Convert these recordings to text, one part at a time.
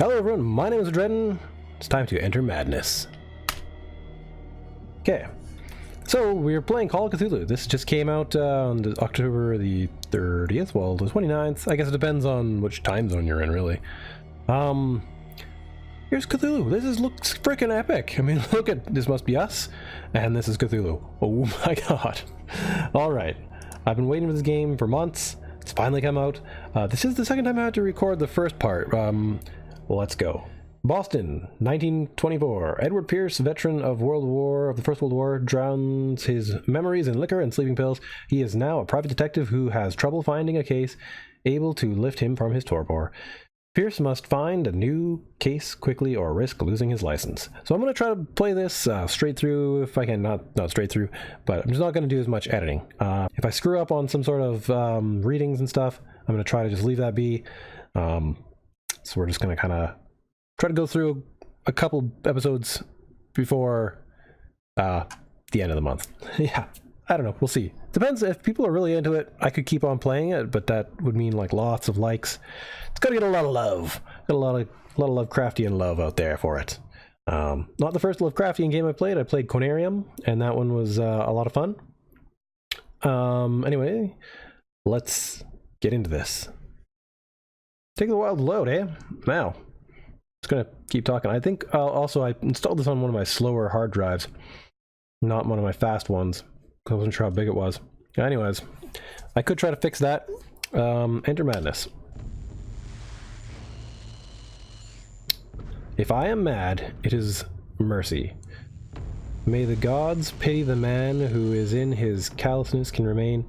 Hello everyone, my name is Dredden. It's time to enter madness. Okay, so we're playing Call of Cthulhu. This just came out on October the 30th, well the 29th. I guess it depends on which time zone you're in, really. Here's Cthulhu. This looks freaking epic. I mean, look at this, must be us, and this is Cthulhu. Oh my god. Alright, I've been waiting for this game for months. It's finally come out. This is the second time I had to record the first part. Well, let's go. Boston, 1924. Edward Pierce, veteran of the First World War, drowns his memories in liquor and sleeping pills. He is now a private detective who has trouble finding a case able to lift him from his torpor. Pierce must find a new case quickly or risk losing his license. So I'm going to try to play this straight through if I can. Not straight through, but I'm just not going to do as much editing. If I screw up on some sort of readings and stuff, I'm going to try to just leave that be. So we're just going to kind of try to go through a couple episodes before the end of the month. Yeah, I don't know. We'll see. Depends. If people are really into it, I could keep on playing it, but that would mean like lots of likes. It's got to get a lot of love. Got a lot of Lovecraftian love out there for it. Not the first Lovecraftian game I played. I played Conarium, and that one was a lot of fun. Anyway, let's get into this. Take the wild load, eh? Now, just gonna keep talking. I think also I installed this on one of my slower hard drives, not one of my fast ones. I wasn't sure how big it was. Anyways, I could try to fix that. Enter madness. If I am mad, it is mercy. May the gods pity the man who is in his callousness can remain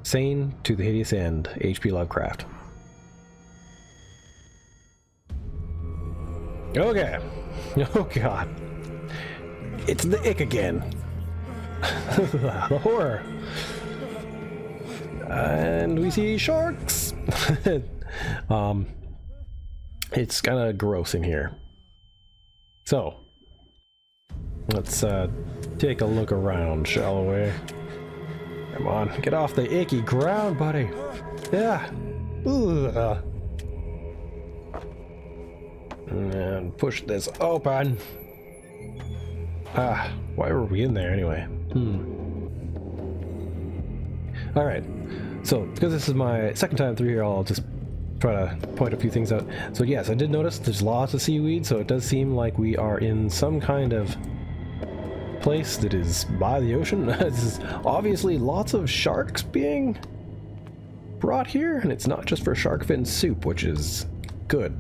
sane to the hideous end. H.P. Lovecraft. Okay. Oh god. It's the ick again. The horror. And we see sharks. It's kind of gross in here. So, let's take a look around, shall we? Come on, get off the icky ground, buddy. Yeah. Ugh. And push this open. Why were we in there anyway? Alright, so because this is my second time through here, I'll just try to point a few things out. So yes, I did notice there's lots of seaweed, so it does seem like we are in some kind of place that is by the ocean. This is obviously lots of sharks being brought here, and it's not just for shark fin soup, which is good.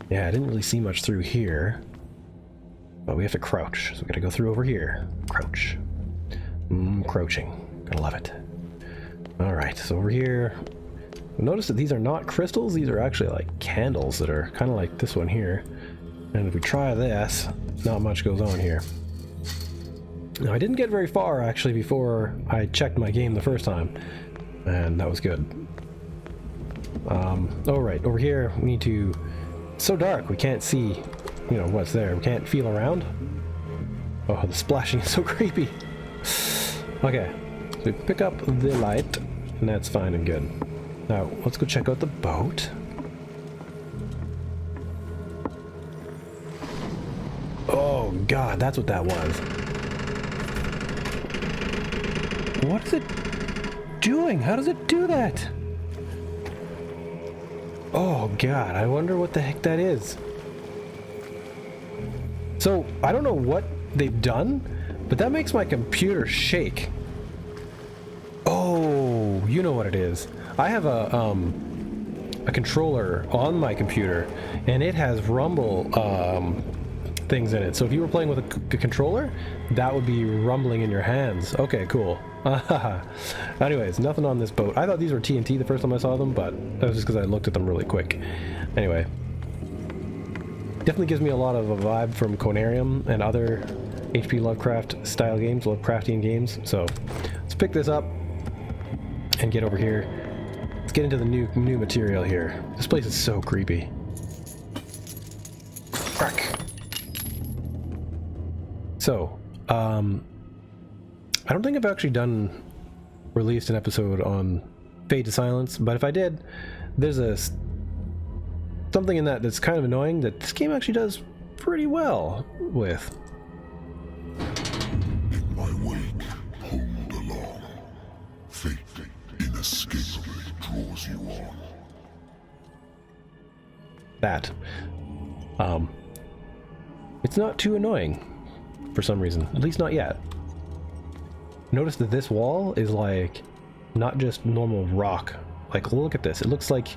Yeah, I didn't really see much through here. But we have to crouch, so we gotta go through over here. Crouch. Crouching. Gotta love it. Alright, so over here... Notice that these are not crystals, these are actually like candles that are kind of like this one here. And if we try this, not much goes on here. Now, I didn't get very far actually before I checked my game the first time. And that was good. Alright, over here we need to... It's so dark, we can't see... You know, what's there? We can't feel around. Oh, the splashing is so creepy. Okay, so we pick up the light, and that's fine and good. Now, let's go check out the boat. Oh god, that's what that was. What is it doing? How does it do that? Oh god, I wonder what the heck that is. So, I don't know what they've done, but that makes my computer shake. Oh, you know what it is. I have a controller on my computer, and it has rumble things in it. So if you were playing with a controller, that would be rumbling in your hands. Okay, cool. Anyways, nothing on this boat. I thought these were TNT the first time I saw them, but that was just because I looked at them really quick. Anyway. Definitely gives me a lot of a vibe from Conarium and other H.P. Lovecraft style games, Lovecraftian games. So let's pick this up and get over here. Let's get into the new material here. This place is so creepy. Crack. So, I don't think I've actually released an episode on Fade to Silence, but if I did, there's a something in that that's kind of annoying that this game actually does pretty well with. In my wake, pulled along. Fate inescapably draws you on. That. It's not too annoying for some reason, at least not yet. Notice that this wall is like not just normal rock. Like, look at this. It looks like,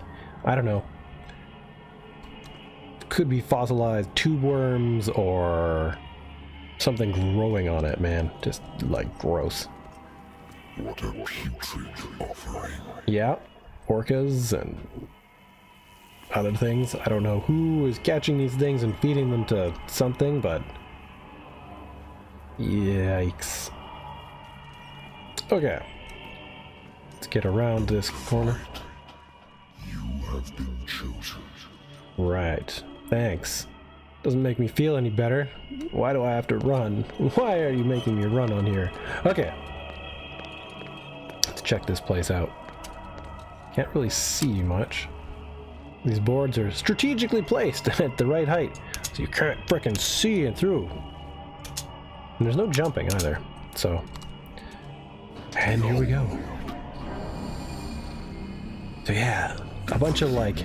I don't know, could be fossilized tube worms or something growing on it, man. Just like gross. What a putrid offering. Yeah, orcas and other things. I don't know who is catching these things and feeding them to something, but yikes. Okay, let's get around this corner. You have been chosen. Right, thanks. Doesn't make me feel any better. Why do I have to run? Why are you making me run on here? Okay, let's check this place out. Can't really see much. These boards are strategically placed at the right height, so you can't frickin' see it through. And there's no jumping either, so. And here we go. So yeah, a bunch of like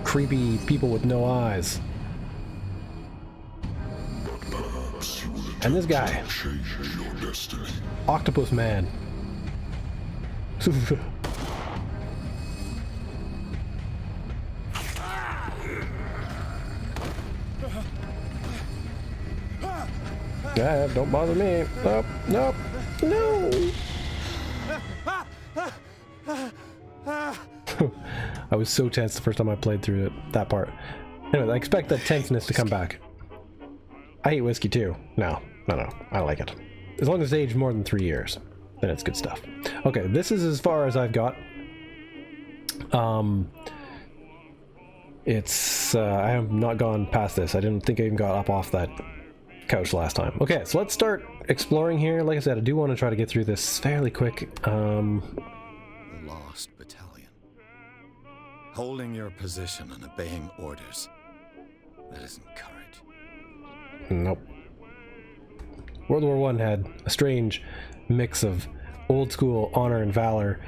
creepy people with no eyes. And this guy, Octopus Man. Yeah, don't bother me. Nope, nope, no. I was so tense the first time I played through that part. Anyway, I expect that tenseness to come back. I hate whiskey too. No, I like it. As long as it's aged more than 3 years, then it's good stuff. Okay, this is as far as I've got. I have not gone past this. I didn't think I even got up off that couch last time. Okay, so let's start exploring here. Like I said, I do want to try to get through this fairly quick. Lost battalion. Holding your position and obeying orders. That isn't courage. Nope. World War I had a strange mix of old school honor and valor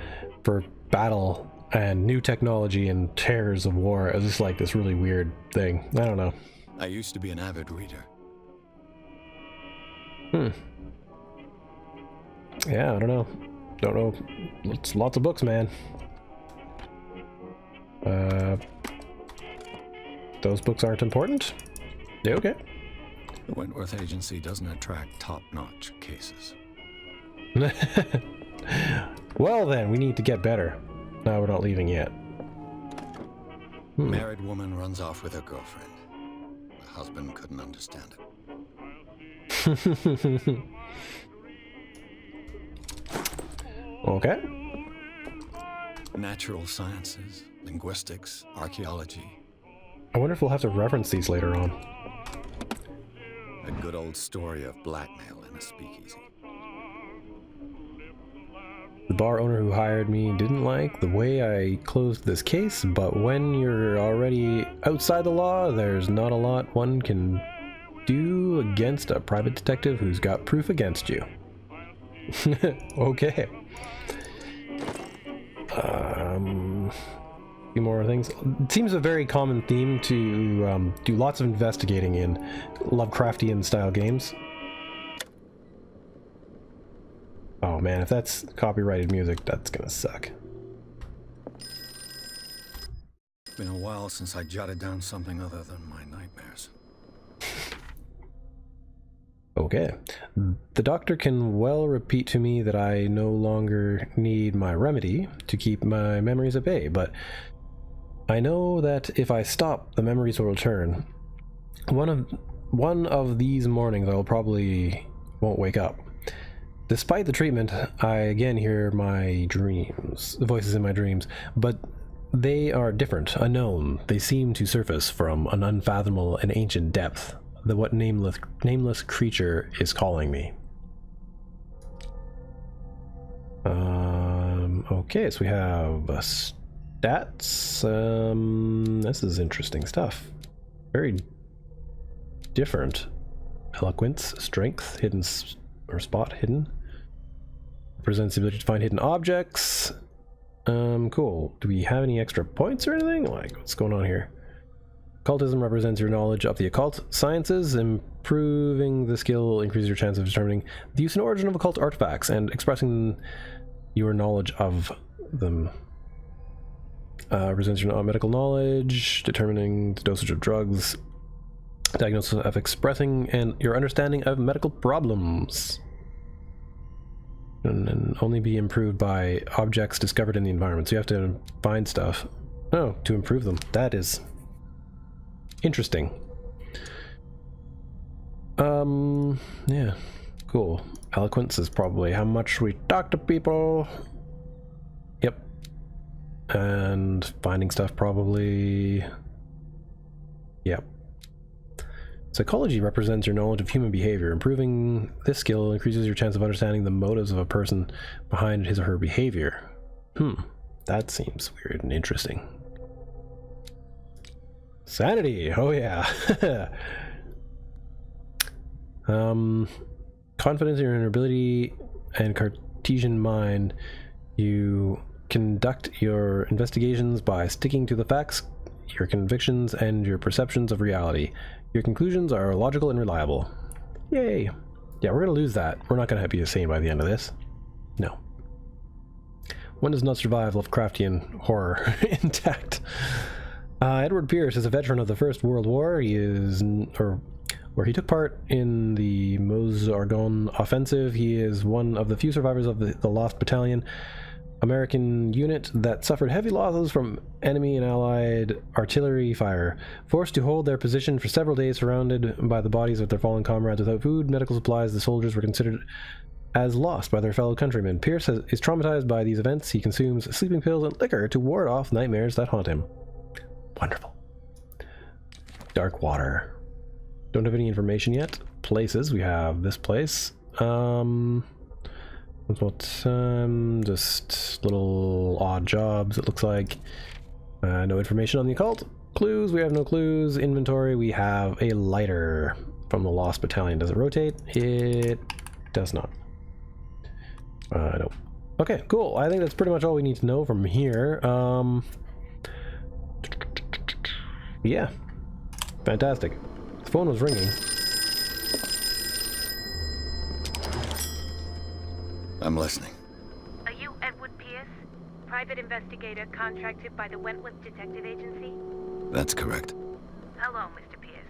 for battle and new technology and terrors of war. It was just like this really weird thing. I don't know. I used to be an avid reader. Yeah, I don't know. Don't know. It's lots of books, man. Those books aren't important? Yeah, okay. The Wentworth Agency doesn't attract top-notch cases. Well then, we need to get better. No, we're not leaving yet. Married woman runs off with her girlfriend. The husband couldn't understand it. Okay. Natural sciences, linguistics, archaeology. I wonder if we'll have to reference these later on. A good old story of blackmail in a speakeasy. The bar owner who hired me didn't like the way I closed this case, but when you're already outside the law, there's not a lot one can do against a private detective who's got proof against you. Okay. Few more things. It seems a very common theme to do lots of investigating in Lovecraftian style games. Oh man, if that's copyrighted music, that's gonna suck. Been a while since I jotted down something other than my nightmares. Okay. The doctor can well repeat to me that I no longer need my remedy to keep my memories at bay, but I know that if I stop, the memories will return. One of these mornings I will probably won't wake up. Despite the treatment, I again hear my dreams, the voices in my dreams, but they are different, unknown. They seem to surface from an unfathomable and ancient depth. What nameless creature is calling me. Okay, so we have stats. This is interesting stuff. Very different. Eloquence, strength, hidden or spot hidden. Represents the ability to find hidden objects. Cool. Do we have any extra points or anything? Like, what's going on here? Occultism represents your knowledge of the occult sciences. Improving the skill increases your chance of determining the use and origin of occult artifacts and expressing your knowledge of them. Represents your medical knowledge, determining the dosage of drugs, diagnosis of expressing, and your understanding of medical problems. And only be improved by objects discovered in the environment. So you have to find stuff. Oh, to improve them. That is interesting. Yeah, cool. Eloquence is probably how much we talk to people. Yep. And finding stuff probably. Yep. Psychology represents your knowledge of human behavior. Improving this skill increases your chance of understanding the motives of a person behind his or her behavior. That seems weird and interesting. Sanity! Oh yeah! Confidence in your ability and Cartesian mind. You conduct your investigations by sticking to the facts, your convictions, and your perceptions of reality. Your conclusions are logical and reliable. Yay! Yeah, we're gonna lose that. We're not gonna be insane by the end of this. No. One does not survive Lovecraftian horror intact. Edward Pierce is a veteran of the First World War. He took part in the Meuse-Argonne offensive. He is one of the few survivors of the Lost Battalion, American unit that suffered heavy losses from enemy and allied artillery fire. Forced to hold their position for several days, surrounded by the bodies of their fallen comrades without food, medical supplies, the soldiers were considered as lost by their fellow countrymen. Pierce is traumatized by these events. He consumes sleeping pills and liquor to ward off nightmares that haunt him. Wonderful. Dark water. Don't have any information yet. Places. We have this place. Just little odd jobs, it looks like. No information on the occult. Clues, we have no clues. Inventory, we have a lighter from the Lost Battalion. Does it rotate? It does not. No. Okay, cool. I think that's pretty much all we need to know from here. Yeah. Fantastic. The phone was ringing. I'm listening. Are you Edward Pierce, private investigator contracted by the Wentworth Detective Agency? That's correct. Hello, Mr. Pierce.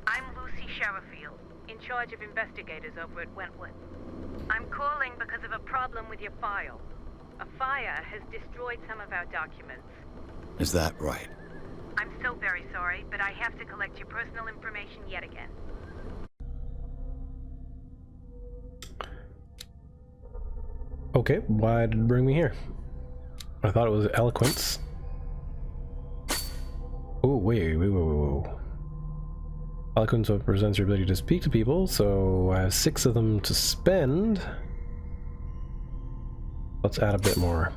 I'm Lucy Sherifield, in charge of investigators over at Wentworth. I'm calling because of a problem with your file. A fire has destroyed some of our documents. Is that right? I'm so very sorry, but I have to collect your personal information yet again. Okay, why did it bring me here? I thought it was eloquence. Oh, wait. Eloquence represents your ability to speak to people, so I have 6 of them to spend. Let's add a bit more.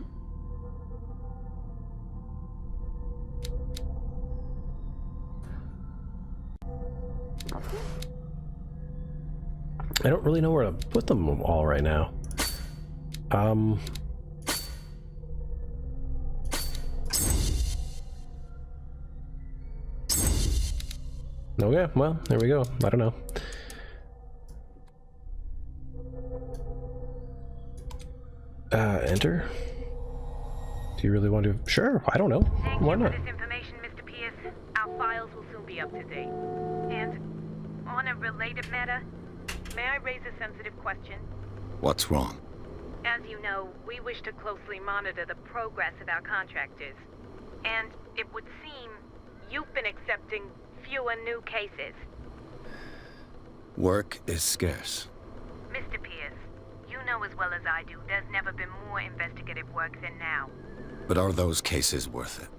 I don't really know where to put them all right now. Okay, well, there we go. I don't know. Enter. Do you really want to? Sure, I don't know. Why not? Thank you for this information, Mr. Pierce. Our files will soon be up to date. And on a related matter, may I raise a sensitive question? What's wrong? As you know, we wish to closely monitor the progress of our contractors. And it would seem you've been accepting fewer new cases. Work is scarce. Mr. Pierce, you know as well as I do, there's never been more investigative work than now. But are those cases worth it?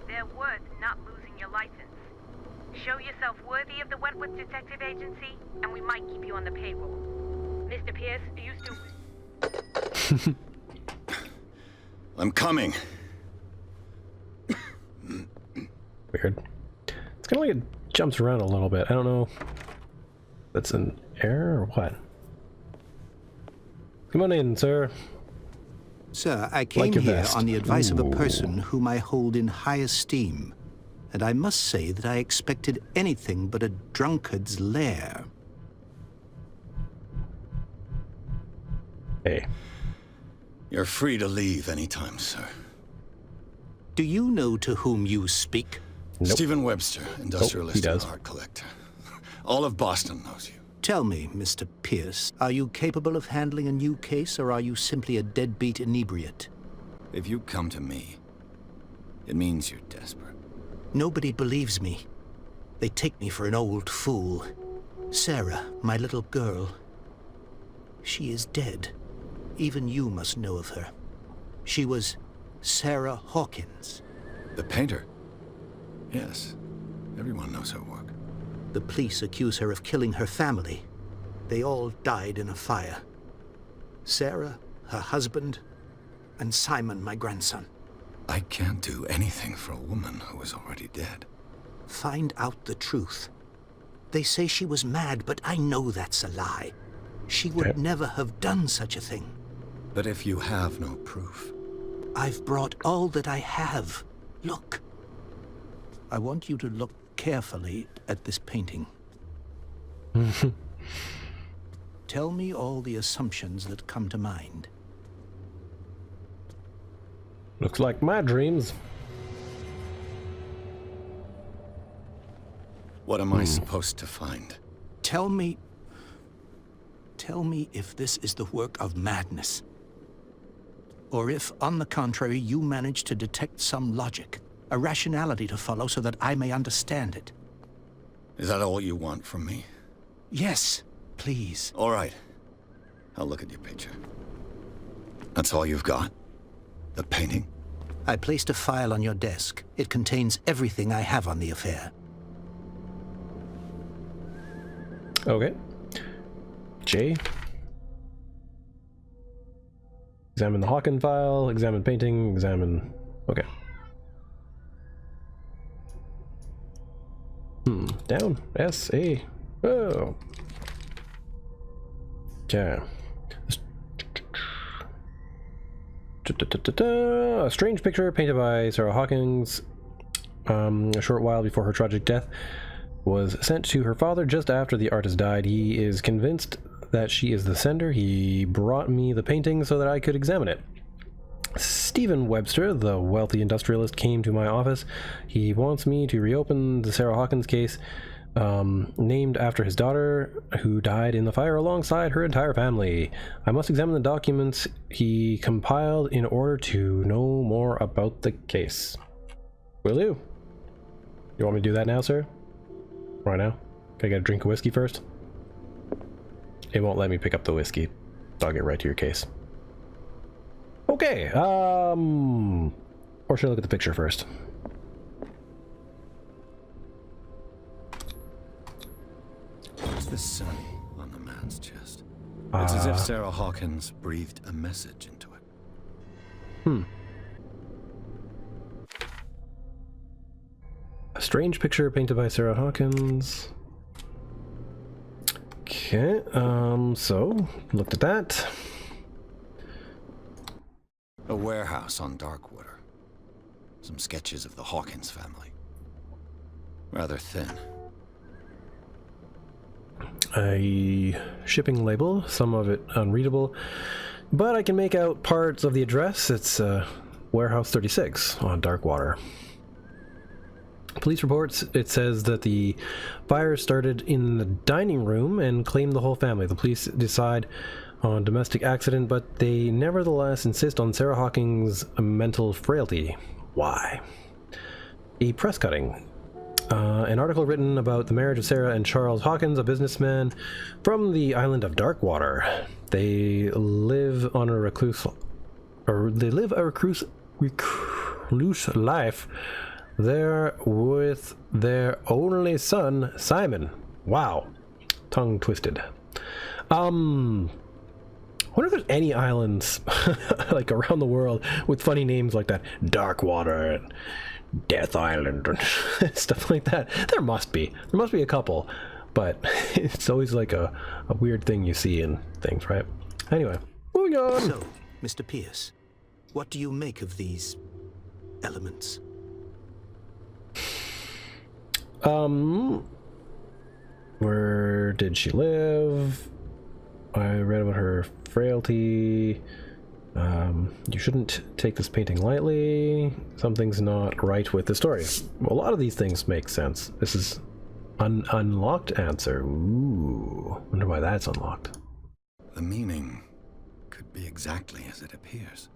They're worth not losing your license. Show yourself worthy of the Wentworth Detective Agency, and we might keep you on the payroll. Mr. Pierce, are you still... I'm coming. Weird. It's kind of like it jumps around a little bit. I don't know if that's an error or what. Come on in, sir. Sir, I came your here vest. on the advice of a Ooh. person whom I hold in high esteem, and I must say that I expected anything but a drunkard's lair. Hey. You're free to leave anytime, sir. Do you know to whom you speak? Nope. Stephen Webster, industrialist he does. and art collector. All of Boston knows you. Tell me, Mr. Pierce, are you capable of handling a new case, or are you simply a deadbeat inebriate? If you come to me, it means you're desperate. Nobody believes me. They take me for an old fool. Sarah, my little girl, she is dead. Even you must know of her. She was Sarah Hawkins. The painter? Yes. Everyone knows her work. The police accuse her of killing her family. They all died in a fire. Sarah, her husband, and Simon, my grandson. I can't do anything for a woman who is already dead. Find out the truth. They say she was mad, but I know that's a lie. She would never have done such a thing. But if you have no proof... I've brought all that I have. Look. I want you to look carefully at this painting. Tell me all the assumptions that come to mind. Looks like my dreams. What am I supposed to find? Tell me if this is the work of madness. Or if, on the contrary, you manage to detect some logic, a rationality to follow so that I may understand it. Is that all you want from me? Yes, please. All right. I'll look at your picture. That's all you've got? The painting? I placed a file on your desk. It contains everything I have on the affair. Okay. J. Examine the Hawkins file, examine painting, examine... Okay. Down. S, A. Oh. Okay. A strange picture painted by Sarah Hawkins a short while before her tragic death was sent to her father just after the artist died. He is convinced that she is the sender. He brought me the painting so that I could examine it. Stephen Webster, the wealthy industrialist, came to my office. He wants me to reopen the Sarah Hawkins case, named after his daughter, who died in the fire alongside her entire family. I must examine the documents he compiled in order to know more about the case. Will you? You want me to do that now, sir? Right now? Can I get a drink of whiskey first? It won't let me pick up the whiskey, so I'll get right to your case. Okay, or should I look at the picture first? What's this sign on the man's chest? It's as if Sarah Hawkins breathed a message into it. A strange picture painted by Sarah Hawkins. Okay, so, looked at that. A warehouse on Darkwater. Some sketches of the Hawkins family. Rather thin. A shipping label, some of it unreadable, but I can make out parts of the address. It's Warehouse 36 on Darkwater. Police reports, it says that the fire started in the dining room and claimed the whole family. The police decide on domestic accident, but they nevertheless insist on Sarah Hawkins' mental frailty. Why? A press cutting. An article written about the marriage of Sarah and Charles Hawkins, a businessman from the island of Darkwater. They live on a recluse life there with their only son, Simon. Wow. Tongue twisted. I wonder if there's any islands like around the world with funny names like that. Darkwater, Death Island and stuff like that. There must be a couple, but it's always like a weird thing you see in things, right? Anyway, moving on. So, Mr. Pierce, what do you make of these elements? Where did she live? I read about her frailty. You shouldn't take this painting lightly. Something's not right with the story. Well, a lot of these things make sense. This is unlocked answer. Ooh, wonder why that's unlocked. The meaning could be exactly as it appears.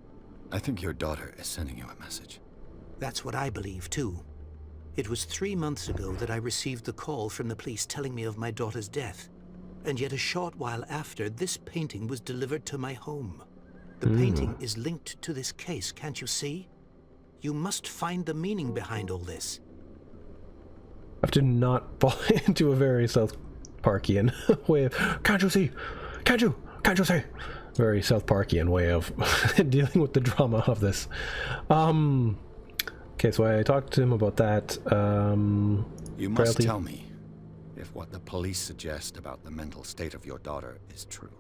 I think your daughter is sending you a message. That's what I believe, too. It was 3 months ago that I received the call from the police telling me of my daughter's death. And yet a short while after, this painting was delivered to my home. The painting is linked to this case, can't you see? You must find the meaning behind all this. I have to not fall into a very South Parkian way of, can't you see? Can't you see? Very South Parkian way of dealing with the drama of this. Okay, so I talked to him about that. You must tell me if what the police suggest about the mental state of your daughter is true.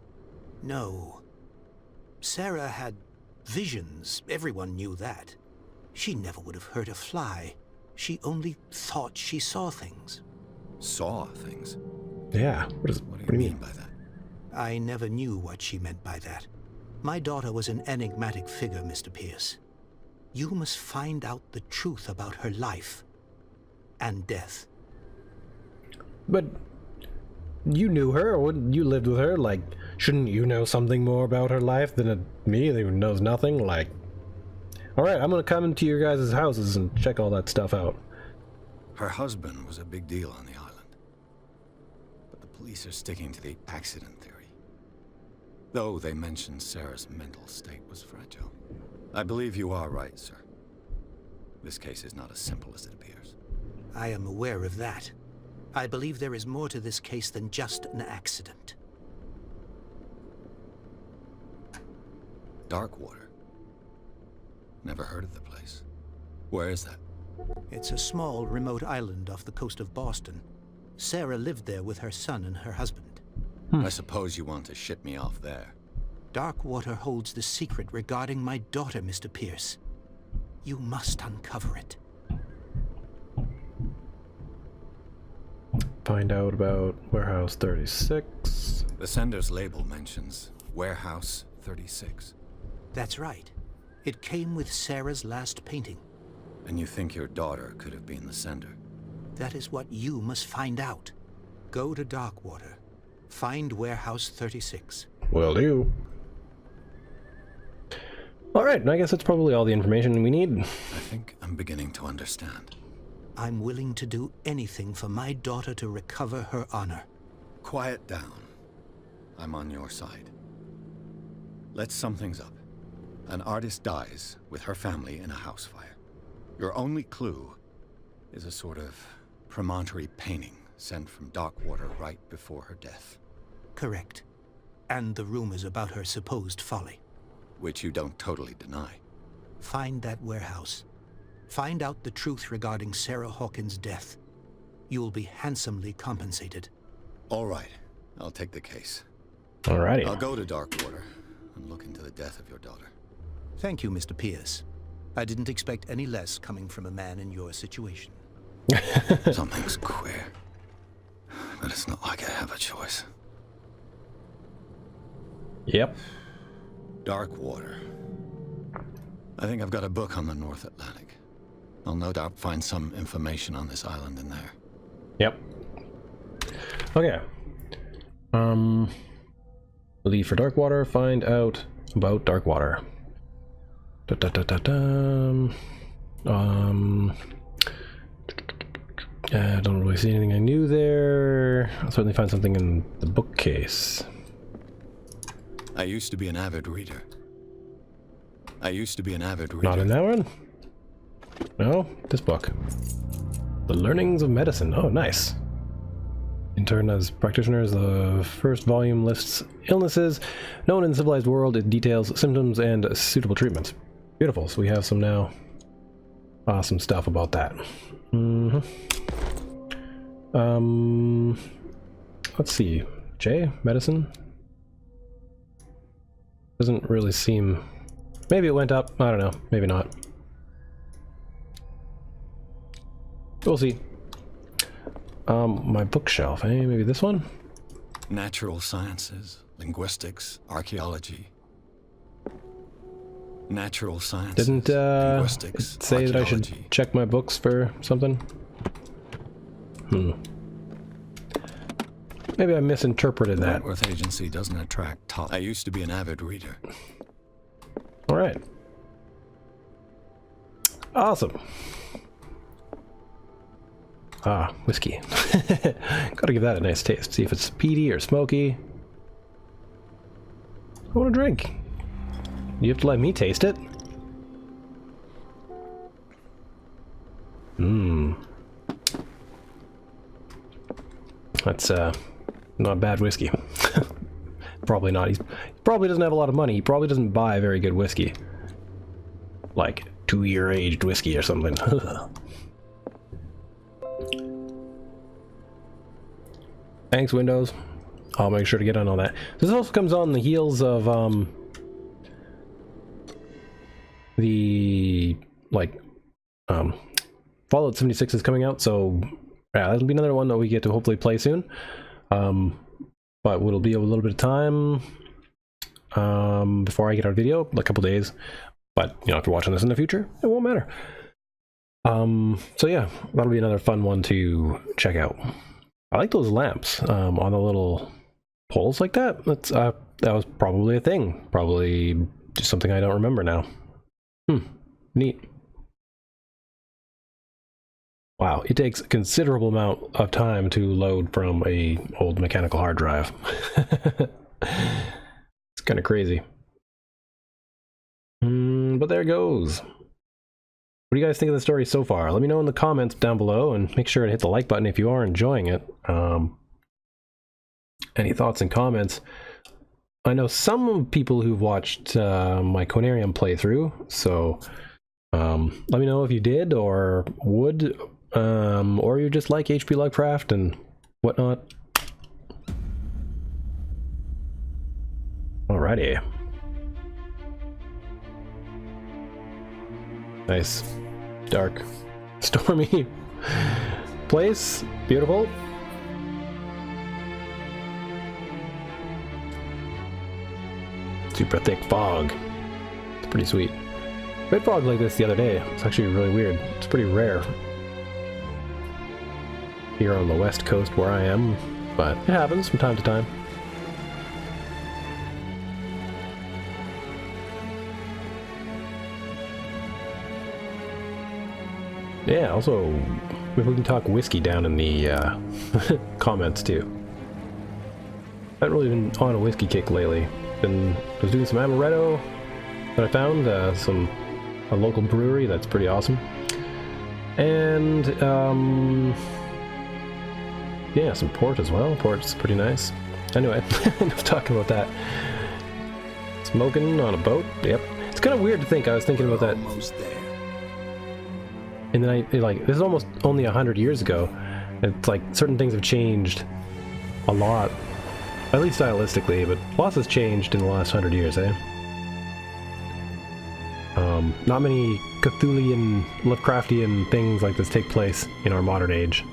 No. Sarah had visions. Everyone knew that. She never would have hurt a fly. She only thought she saw things. Saw things? Yeah. What do you mean by that? I never knew what she meant by that. My daughter was an enigmatic figure, Mr. Pierce. You must find out the truth about her life and death. But you knew her, or you lived with her. Like, shouldn't you know something more about her life than me who knows nothing? Like, all right, I'm gonna come into your guys' houses and check all that stuff out. Her husband was a big deal on the island. But the police are sticking to the accident theory. Though they mentioned Sarah's mental state was fragile. I believe you are right, sir. This case is not as simple as it appears. I am aware of that. I believe there is more to this case than just an accident. Darkwater. Never heard of the place. Where is that? It's a small, remote island off the coast of Boston. Sarah lived there with her son and her husband. I suppose you want to ship me off there. Darkwater holds the secret regarding my daughter, Mr. Pierce. You must uncover it. Find out about Warehouse 36. The sender's label mentions Warehouse 36. That's right. It came with Sarah's last painting. And you think your daughter could have been the sender? That is what you must find out. Go to Darkwater. Find Warehouse 36. Will do. Alright, and I guess that's probably all the information we need. I think I'm beginning to understand. I'm willing to do anything for my daughter to recover her honor. Quiet down. I'm on your side. Let's sum things up. An artist dies with her family in a house fire. Your only clue is a sort of promontory painting sent from Darkwater right before her death. Correct. And the rumors about her supposed folly. Which you don't totally deny. Find that warehouse. Find out the truth regarding Sarah Hawkins' death. You will be handsomely compensated. All right. I'll take the case. Alrighty. I'll go to Darkwater and look into the death of your daughter. Thank you, Mr. Pierce. I didn't expect any less coming from a man in your situation. Something's queer. But it's not like I have a choice. Yep. Darkwater. I think I've got a book on the North Atlantic. I'll no doubt find some information on this island in there. Yep. Okay. Leave for Darkwater, find out about Darkwater. I don't really see anything I knew there. I'll certainly find something in the bookcase. I used to be an avid reader. Not in that one? No, this book. The Learnings of Medicine. Oh, nice. Intern as practitioners, the first volume lists illnesses known in the civilized world. It details symptoms and suitable treatments. Beautiful. So we have some now. awesome stuff about that. Let's see. J? Medicine? Doesn't really seem... Maybe it went up. I don't know. Maybe not. We'll see. My bookshelf, eh? Maybe this one? Natural sciences, linguistics, archaeology. Natural sciences, Didn't linguistics, say that I should check my books for something? Maybe I misinterpreted that. Wentworth Agency doesn't attract top. I used to be an avid reader. Alright. Awesome. Ah, whiskey. Gotta give that a nice taste. See if it's peaty or smoky. I want a drink. You have to let me taste it. That's not bad whiskey. Probably not. He probably doesn't have a lot of money. He probably doesn't buy very good whiskey. Like 2-year aged whiskey or something. Thanks, Windows. I'll make sure to get on all that. This also comes on the heels of the Fallout 76 is coming out, so yeah, that'll be another one that we get to hopefully play soon. But it'll be a little bit of time before I get our video, a couple days. But you know, if you're watching this in the future, it won't matter. So yeah, that'll be another fun one to check out. I like those lamps on the little poles like that. That's that was probably a thing. Probably just something I don't remember now. Neat. Wow, it takes a considerable amount of time to load from a old mechanical hard drive. It's kind of crazy. But there it goes. What do you guys think of the story so far? Let me know in the comments down below, and make sure to hit the like button if you are enjoying it. Any thoughts and comments? I know some people who've watched my Conarium playthrough, so let me know if you did or would, or you just like HP Lovecraft and whatnot. Alrighty. Nice, dark, stormy place. Beautiful. Super thick fog. It's pretty sweet. We had fog like this the other day. It's actually really weird. It's pretty rare here on the west coast where I am, but it happens from time to time. Yeah, also, maybe we can talk whiskey down in the comments too. I haven't really been on a whiskey kick lately. Was doing some amaretto that I found, a local brewery that's pretty awesome, and yeah, some port as well. Port's pretty nice. Anyway, enough talking about that. Smoking on a boat. Yep, it's kind of weird to think. I was thinking about that. Almost there. And then this is almost only 100 years ago. It's like certain things have changed a lot, at least stylistically, but lots has changed in the last 100 years, eh? Not many Cthulhian, Lovecraftian things like this take place in our modern age.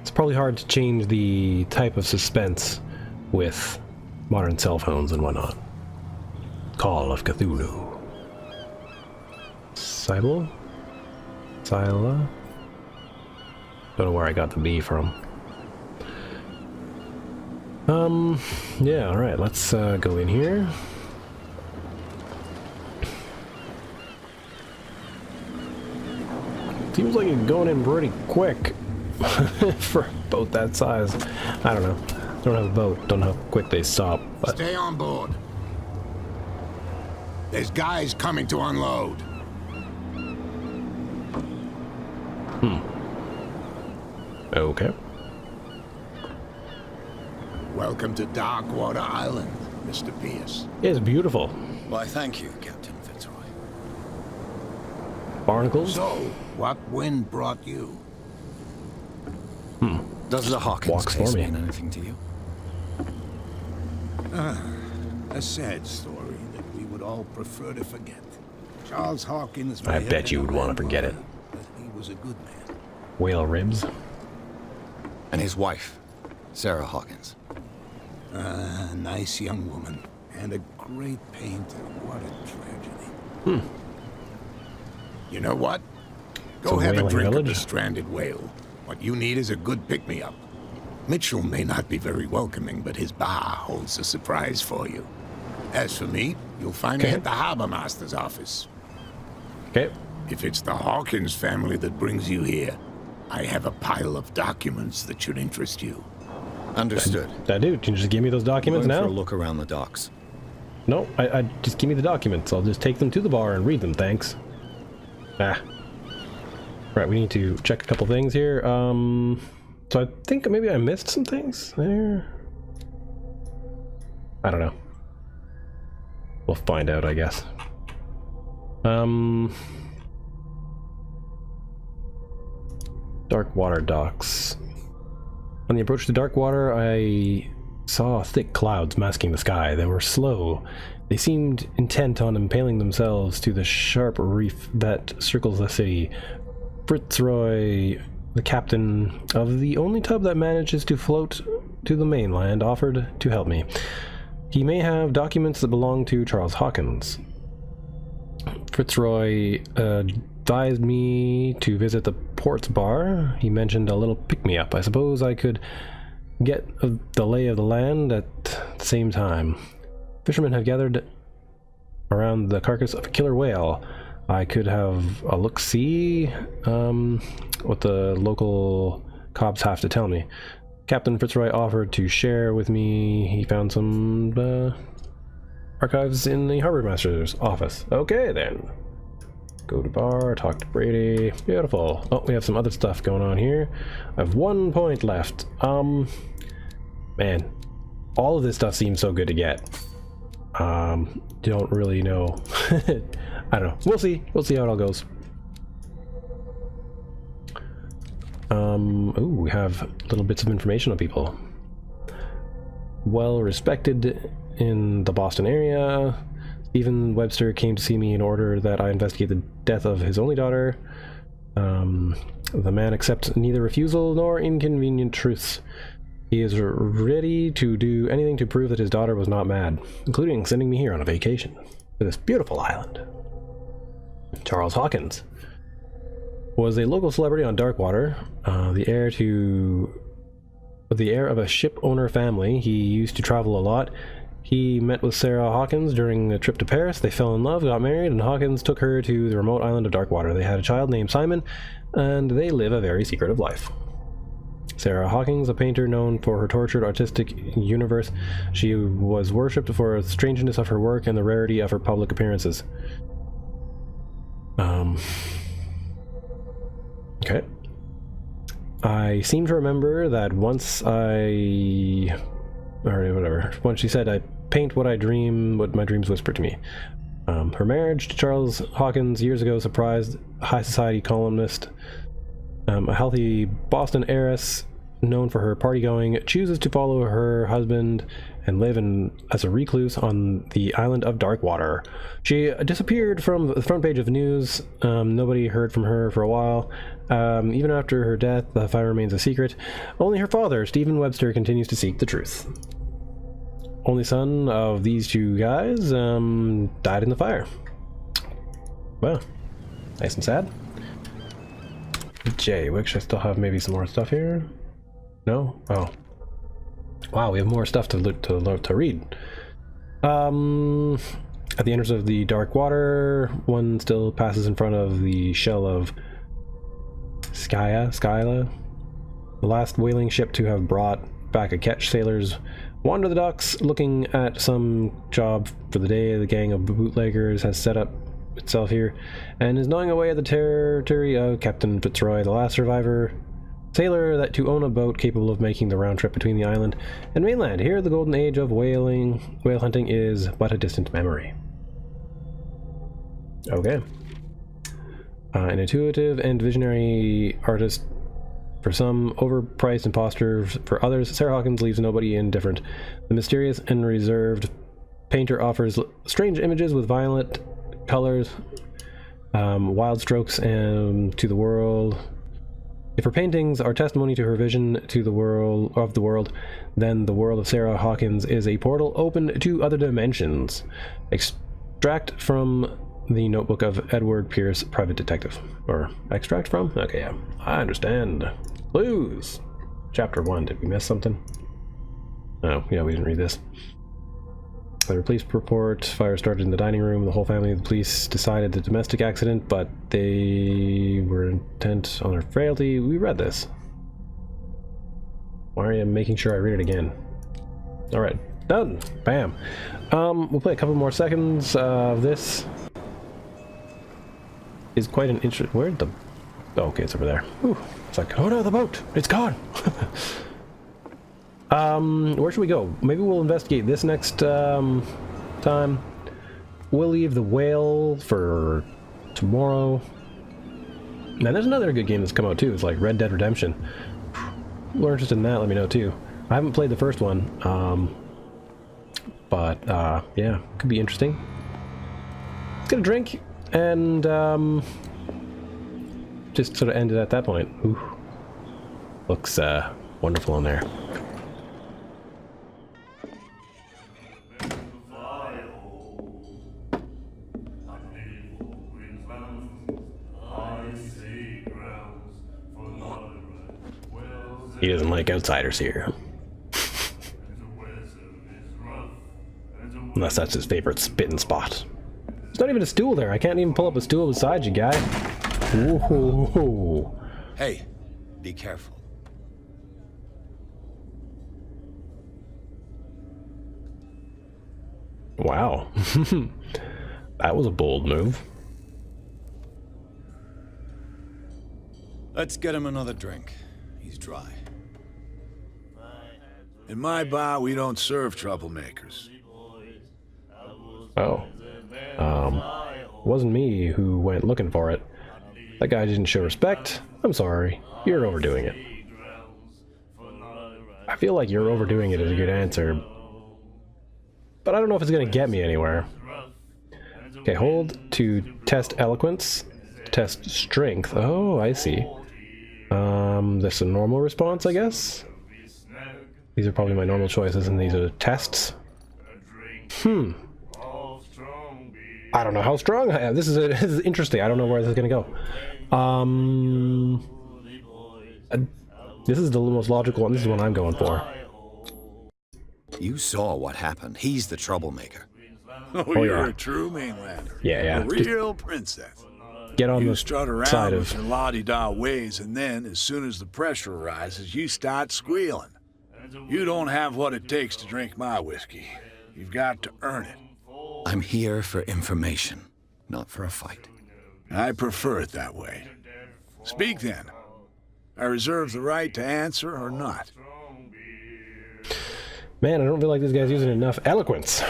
It's probably hard to change the type of suspense with modern cell phones and whatnot. Call of Cthulhu. Sybil? Sila? Don't know where I got the B from. Yeah, alright, let's go in here. Seems like it's going in pretty quick for a boat that size. I don't know. Don't have a boat. Don't know how quick they stop. But stay on board. There's guys coming to unload. Okay. Welcome to Darkwater Island, Mr. Pierce. It's beautiful. Why, thank you, Captain Fitzroy. Barnacles? So, what wind brought you? Does the Hawkins Walks case for me. mean anything to you? A sad story that we would all prefer to forget. Charles Hawkins may I have bet been you a would want to forget it. landlord, but he was a good man. Whale ribs. And his wife, Sarah Hawkins. A nice young woman. And a great painter. What a tragedy. You know what? Go It's a have a whaling drink of the village. stranded whale. What you need is a good pick-me-up. Mitchell may not be very welcoming, but his bar holds a surprise for you. As for me, you'll find me Okay. at the harbor master's office. Okay. If it's the Hawkins family that brings you here, I have a pile of documents that should interest you. Understood. That dude, can you just give me those documents Going for a now? look around the docks. No, I just give me the documents. I'll just take them to the bar and read them, thanks. Ah. Right, we need to check a couple things here. So I think maybe I missed some things there. I don't know. We'll find out, I guess. Darkwater docks. On the approach to Darkwater, I saw thick clouds masking the sky. They were slow. They seemed intent on impaling themselves to the sharp reef that circles the city. Fitzroy, the captain of the only tub that manages to float to the mainland, offered to help me. He may have documents that belong to Charles Hawkins. Fitzroy advised me to visit the port's bar. He mentioned a little pick-me-up. I suppose I could get the lay of the land at the same time. Fishermen have gathered around the carcass of a killer whale. I could have a look-see what the local cops have to tell me. Captain Fitzroy offered to share with me. He found some archives in the harbor master's office. Okay then. Go to bar, talk to Brady. Beautiful. Oh, we have some other stuff going on here. I have 1 point left. Man, all of this stuff seems so good to get. Don't really know. I don't know. We'll see. We'll see how it all goes. Ooh, we have little bits of information on people. Well respected in the Boston area. Stephen Webster came to see me in order that I investigate the death of his only daughter. The man accepts neither refusal nor inconvenient truths. He is ready to do anything to prove that his daughter was not mad, including sending me here on a vacation to this beautiful island. Charles Hawkins was a local celebrity on Darkwater, the heir of a ship owner family. He used to travel a lot. He met with Sarah Hawkins during a trip to Paris. They fell in love, got married, and Hawkins took her to the remote island of Darkwater. They had a child named Simon, and they live a very secretive life. Sarah Hawkins, a painter known for her tortured artistic universe, she was worshipped for the strangeness of her work and the rarity of her public appearances. Okay. I seem to remember that once she said, I paint what I dream, what my dreams whisper to me. Her marriage to Charles Hawkins years ago surprised a high society columnist. A healthy Boston heiress known for her party-going chooses to follow her husband and live as a recluse on the island of Darkwater. She disappeared from the front page of the news. Nobody heard from her for a while. Even after her death, the fire remains a secret. Only her father, Stephen Webster, continues to seek the truth. Only son of these two guys died in the fire. Well, nice and sad. Jay, which I still have maybe some more stuff here. No? Oh. Wow, we have more stuff to read. At the entrance of the Darkwater, one still passes in front of the shell of Skyla, the last whaling ship to have brought back a catch. Sailors wander the docks looking at some job for the day. The gang of bootleggers has set up itself here and is gnawing away at the territory of Captain Fitzroy, the last survivor sailor that to own a boat capable of making the round trip between the island and mainland. Here the golden age of whale hunting is but a distant memory. Okay. An intuitive and visionary artist for some, overpriced imposter for others, Sarah Hawkins leaves nobody indifferent. The mysterious and reserved painter offers strange images with violent colors, wild strokes, and to the world. If her paintings are testimony to her vision to the world, then the world of Sarah Hawkins is a portal open to other dimensions. Extract from the notebook of Edward Pierce, private detective. Or extract from? Okay, yeah. I understand. Clues! Chapter 1. Did we miss something? Oh, yeah, we didn't read this. The police report, fire started in the dining room. The whole family of the police decided the domestic accident, but they were intent on her frailty. We read this. Why are you making sure I read it again? Alright, done. Bam. We'll play a couple more seconds of this. Is quite an interest. Where'd the... Oh, okay, it's over there. Whew. It's like, oh no, the boat! It's gone! Where should we go? Maybe we'll investigate this next time. We'll leave the whale for tomorrow. Now, there's another good game that's come out too. It's like Red Dead Redemption. If you're interested in that, let me know too. I haven't played the first one, but yeah, could be interesting. Let's get a drink and just sort of end it at that point. Ooh. Looks wonderful in there. He doesn't like outsiders here. Unless that's his favorite spitting spot. There's not even a stool there. I can't even pull up a stool beside you, guy. Whoa. Hey, be careful. Wow. That was a bold move. Let's get him another drink. He's dry. In my bar, we don't serve troublemakers. Oh. Wasn't me who went looking for it. That guy didn't show respect. I'm sorry. You're overdoing it. I feel like you're overdoing it is a good answer. But I don't know if it's gonna get me anywhere. Okay, hold to test eloquence. Test strength. Oh, I see. That's a normal response, I guess? These are probably my normal choices, and these are the tests. I don't know how strong I am. This is interesting. I don't know where this is gonna go. This is the most logical one. This is what I'm going for. You saw what happened. He's the troublemaker. Oh, you're a true mainlander. Yeah. A real princess. Get on You the strut around side with of... your la-di-da ways, and then, as soon as the pressure rises, you start squealing. You don't have what it takes to drink my whiskey. You've got to earn it. I'm here for information, not for a fight. I prefer it that way. Speak then. I reserve the right to answer or not. Man, I don't feel like this guy's using enough eloquence.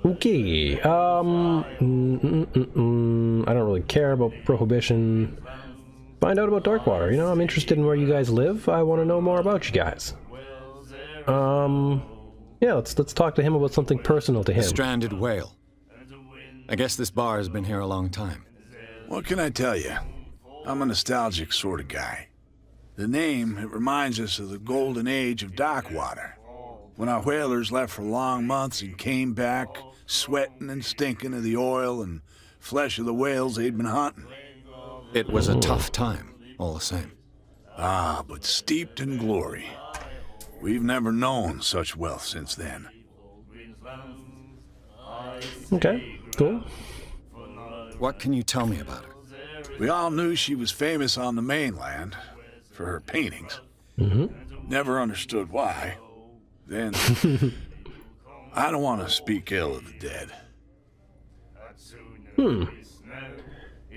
Okay, I don't really care about prohibition. Find out about Darkwater. You know, I'm interested in where you guys live. I want to know more about you guys. Yeah, let's talk to him about something personal to him. A stranded whale. I guess this bar has been here a long time. What can I tell you? I'm a nostalgic sort of guy. The name, it reminds us of the golden age of Darkwater, when our whalers left for long months and came back sweating and stinking of the oil and flesh of the whales they'd been hunting. It was a tough time, all the same. Ah, but steeped in glory. We've never known such wealth since then. Okay, cool. What can you tell me about her? We all knew she was famous on the mainland for her paintings. Never understood why. Then, I don't want to speak ill of the dead.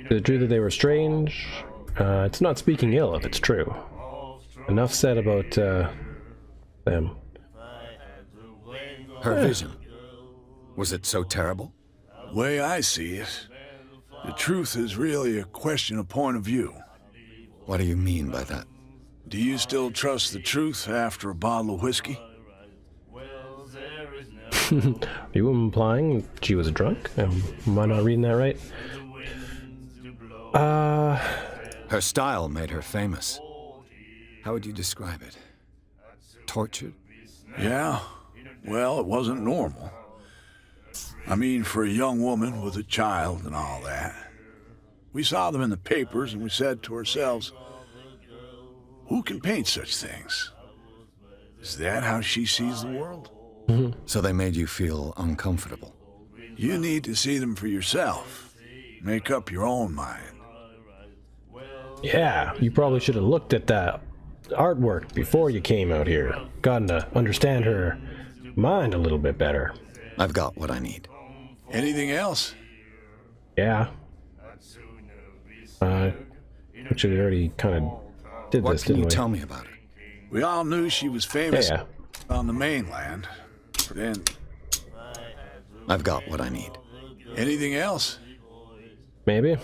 Is it true that they were strange? It's not speaking ill if it's true. Enough said about them. Her vision. Was it so terrible? The way I see it, the truth is really a question of point of view. What do you mean by that? Do you still trust the truth after a bottle of whiskey? Are you implying she was drunk? Am I not reading that right? Her style made her famous. How would you describe it? Tortured? Yeah. Well, it wasn't normal. I mean, for a young woman with a child and all that. We saw them in the papers and we said to ourselves, who can paint such things? Is that how she sees the world? So they made you feel uncomfortable. You need to see them for yourself. Make up your own mind. Yeah, you probably should have looked at that artwork before you came out here. Gotten to understand her mind a little bit better. I've got what I need. Anything else? Yeah. Actually, already kind of did What this, can didn't you we? tell me about her? We all knew she was famous Yeah. on the mainland. But then, I've got what I need. anything else? Maybe.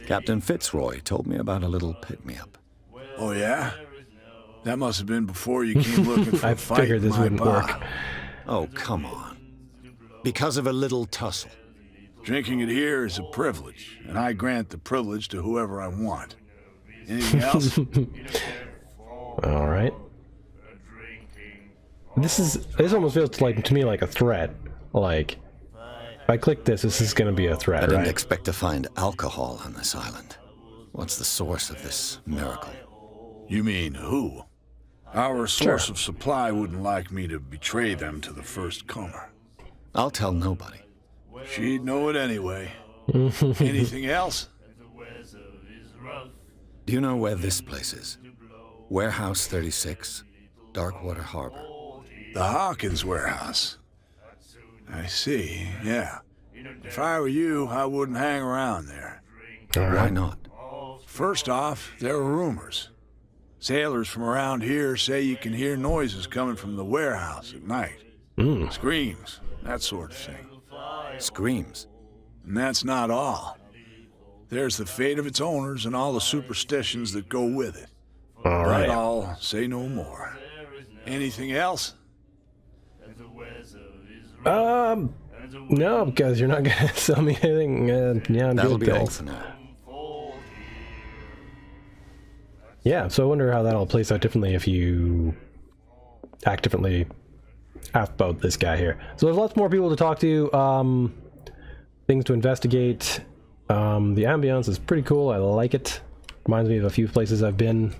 Captain Fitzroy told me about a little pick-me-up. Oh, yeah? That must have been before you came looking for I a fight figured in this my wouldn't bar. work. Oh, come on. Because of a little tussle. Drinking it here is a privilege, and I grant the privilege to whoever I want. Anything else? All right. This almost feels like to me like a threat. Like, if I click this is going to be a threat, I didn't right? expect to find alcohol on this island. What's the source of this miracle? You mean who? Our source Sure. of supply wouldn't like me to betray them to the first comer. I'll tell nobody. She'd know it anyway. Anything else? Do you know where this place is? Warehouse 36, Darkwater Harbor. The Hawkins warehouse. I see, yeah. If I were you, I wouldn't hang around there. All Why right. not? First off, there are rumors. Sailors from around here say you can hear noises coming from the warehouse at night. Screams, that sort of thing. Screams. And that's not all. There's the fate of its owners and all the superstitions that go with it. All But right. I'll say no more. Anything else? No, because you're not gonna sell me anything. Yeah, I'm That'll good, be all thanks. for now. Yeah, so I wonder how that all plays out differently if you act differently about this guy here. So there's lots more people to talk to, things to investigate. The ambience is pretty cool. I like it. Reminds me of a few places I've been.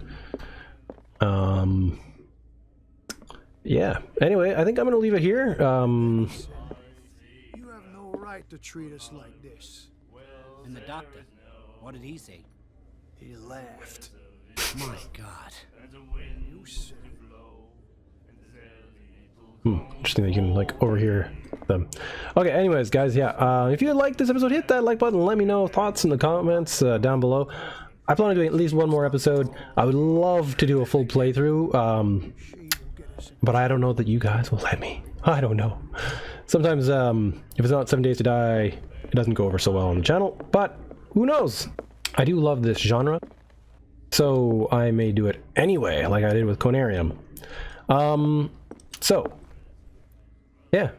Yeah. Anyway, I think I'm gonna leave it here. You have no right to treat us like this. And the doctor, what did he say? He laughed. My God. You said Interesting that you can like overhear them. Okay, anyways, guys, yeah. If you liked this episode, hit that like button and let me know thoughts in the comments down below. I plan on doing at least one more episode. I would love to do a full playthrough, but I don't know that you guys will let me. I don't know. Sometimes, if it's not 7 Days to Die, it doesn't go over so well on the channel, but who knows? I do love this genre, so I may do it anyway, like I did with Conarium. So, yeah.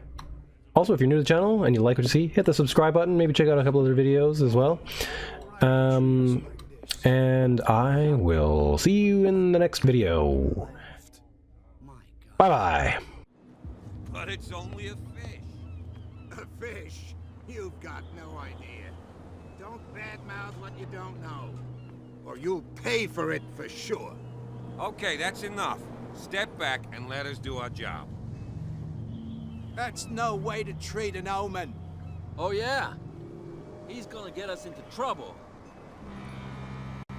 Also, if you're new to the channel and you like what you see, hit the subscribe button. Maybe check out a couple other videos as well. And I will see you in the next video. Bye-bye. But it's only a fish. A fish? You've got no idea. Don't badmouth what you don't know. Or you'll pay for it for sure. Okay, that's enough. Step back and let us do our job. That's no way to treat an omen. Oh yeah? He's gonna get us into trouble.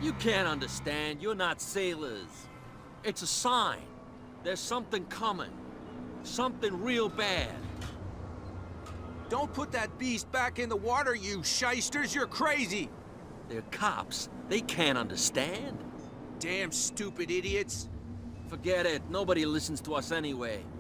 You can't understand, you're not sailors. It's a sign. There's something coming. Something real bad. Don't put that beast back in the water, you shysters! You're crazy! They're cops. They can't understand. Damn stupid idiots! Forget it. Nobody listens to us anyway.